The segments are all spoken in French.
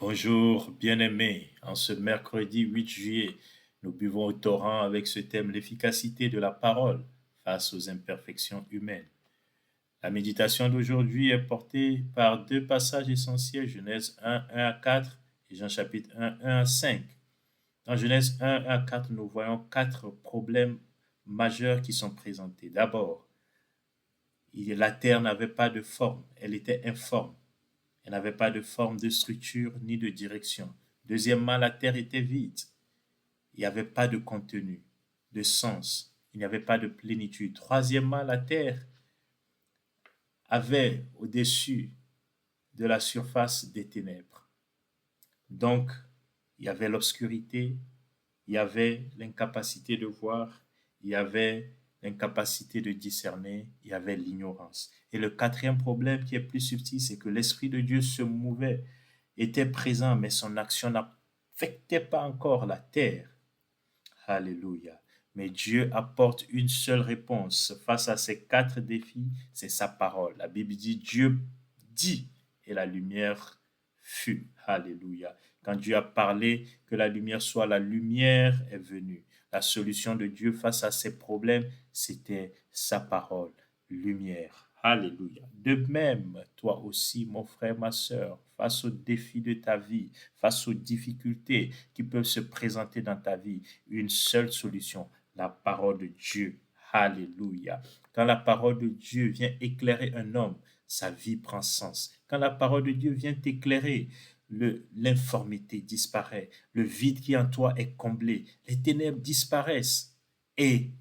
Bonjour, bien-aimés. En ce mercredi 8 juillet, nous buvons au torrent avec ce thème l'efficacité de la parole face aux imperfections humaines. La méditation d'aujourd'hui est portée par deux passages essentiels, Genèse 1, 1 à 4 et Jean chapitre 1, 1 à 5. Dans Genèse 1, 1 à 4, nous voyons quatre problèmes majeurs qui sont présentés. D'abord, la terre n'avait pas de forme, elle était informe. Elle n'avait pas de forme, de structure ni de direction. Deuxièmement, la terre était vide. Il n'y avait pas de contenu, de sens. Il n'y avait pas de plénitude. Troisièmement, la terre avait au-dessus de la surface des ténèbres. Donc, il y avait l'obscurité, il y avait l'incapacité de voir, il y avait l'incapacité de discerner, il y avait l'ignorance. Et le quatrième problème qui est plus subtil, c'est que l'Esprit de Dieu se mouvait, était présent, mais son action n'affectait pas encore la terre. Alléluia. Mais Dieu apporte une seule réponse face à ces quatre défis, c'est sa parole. La Bible dit, Dieu dit et la lumière fut. Alléluia. Quand Dieu a parlé que la lumière soit, la lumière est venue. La solution de Dieu face à ces problèmes, c'était sa parole, lumière. Alléluia. De même, toi aussi, mon frère, ma sœur, face aux défis de ta vie, face aux difficultés qui peuvent se présenter dans ta vie, une seule solution, la parole de Dieu. Alléluia. Quand la parole de Dieu vient éclairer un homme, sa vie prend sens. Quand la parole de Dieu vient t'éclairer, l'informité disparaît, le vide qui en toi est comblé, les ténèbres disparaissent et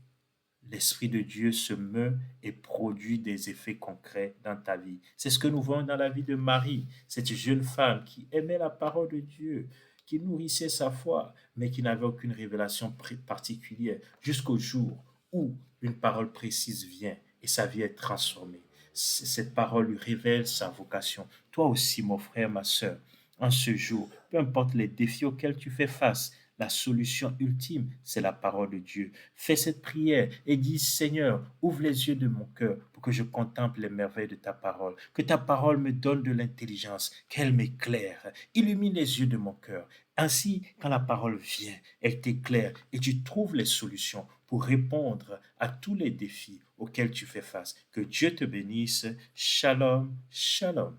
l'Esprit de Dieu se meut et produit des effets concrets dans ta vie. C'est ce que nous voyons dans la vie de Marie, cette jeune femme qui aimait la parole de Dieu, qui nourrissait sa foi, mais qui n'avait aucune révélation particulière, jusqu'au jour où une parole précise vient et sa vie est transformée. Cette parole lui révèle sa vocation. Toi aussi, mon frère, ma sœur, en ce jour, peu importe les défis auxquels tu fais face, la solution ultime, c'est la parole de Dieu. Fais cette prière et dis, Seigneur, ouvre les yeux de mon cœur pour que je contemple les merveilles de ta parole. Que ta parole me donne de l'intelligence, qu'elle m'éclaire. Illumine les yeux de mon cœur. Ainsi, quand la parole vient, elle t'éclaire et tu trouves les solutions pour répondre à tous les défis auxquels tu fais face. Que Dieu te bénisse. Shalom, shalom.